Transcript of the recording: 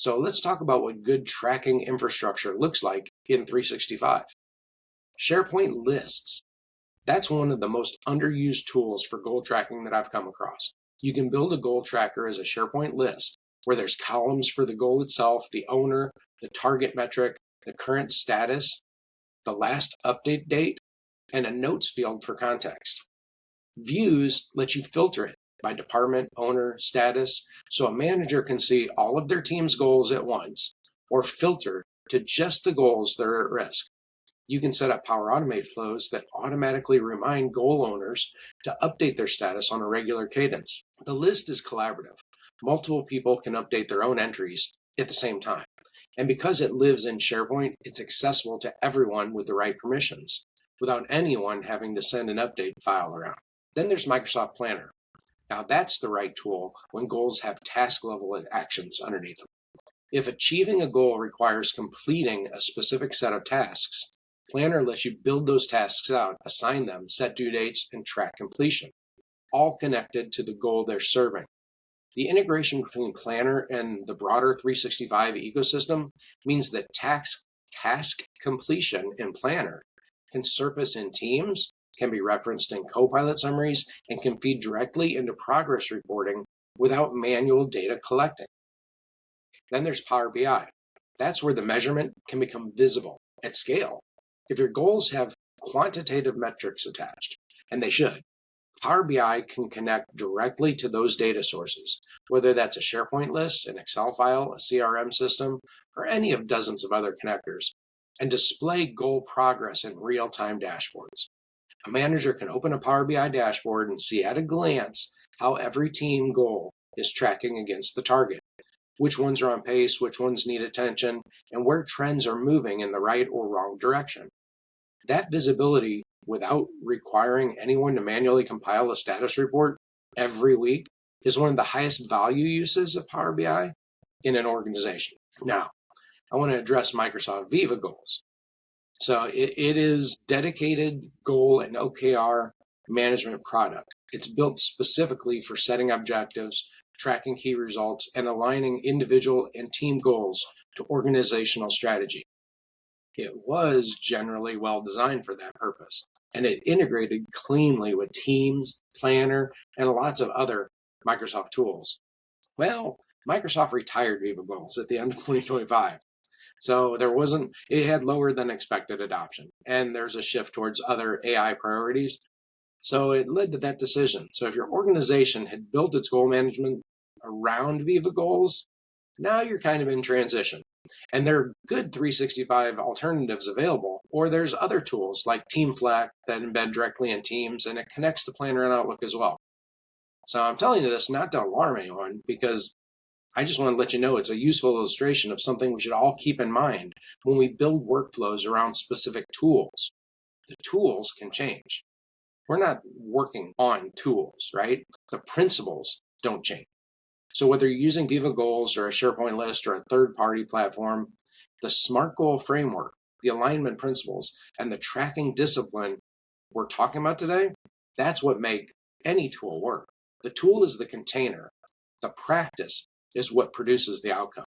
So let's talk about what good tracking infrastructure looks like in 365. SharePoint Lists. That's one of the most underused tools for goal tracking that I've come across. You can build a goal tracker as a SharePoint list where there's columns for the goal itself, the owner, the target metric, the current status, the last update date, and a notes field for context. Views let you filter it by department, owner, status, so a manager can see all of their team's goals at once, or filter to just the goals that are at risk. You can set up Power Automate flows that automatically remind goal owners to update their status on a regular cadence. The list is collaborative. Multiple people can update their own entries at the same time. And because it lives in SharePoint, it's accessible to everyone with the right permissions, without anyone having to send an update file around. Then there's Microsoft Planner. Now that's the right tool when goals have task level actions underneath them. If achieving a goal requires completing a specific set of tasks, Planner lets you build those tasks out, assign them, set due dates, and track completion, all connected to the goal they're serving. The integration between Planner and the broader 365 ecosystem means that task completion in Planner can surface in Teams, can be referenced in Copilot summaries, and can feed directly into progress reporting without manual data collecting. Then there's Power BI. That's where the measurement can become visible at scale. If your goals have quantitative metrics attached, and they should, Power BI can connect directly to those data sources, whether that's a SharePoint list, an Excel file, a CRM system, or any of dozens of other connectors, and display goal progress in real-time dashboards. A manager can open a Power BI dashboard and see at a glance how every team goal is tracking against the target, which ones are on pace, which ones need attention, and where trends are moving in the right or wrong direction. That visibility, without requiring anyone to manually compile a status report every week, is one of the highest value uses of Power BI in an organization. Now, I want to address Microsoft Viva goals. So it is dedicated goal and OKR management product. It's built specifically for setting objectives, tracking key results, and aligning individual and team goals to organizational strategy. It was generally well designed for that purpose, and it integrated cleanly with Teams, Planner, and lots of other Microsoft tools. Well, Microsoft retired Viva goals at the end of 2025. So it had lower than expected adoption, and there's a shift towards other AI priorities. So it led to that decision. So if your organization had built its goal management around Viva goals, now you're kind of in transition. And there are good 365 alternatives available, or there's other tools like TeamFlex that embed directly in Teams, and it connects to Planner and Outlook as well. So I'm telling you this not to alarm anyone, because I just want to let you know it's a useful illustration of something we should all keep in mind when we build workflows around specific tools. The tools can change. We're not working on tools, right? The principles don't change. So whether you're using Viva Goals or a SharePoint list or a third-party platform, the SMART goal framework, the alignment principles, and the tracking discipline we're talking about today, that's what make any tool work. The tool is the container. The practice is what produces the outcome.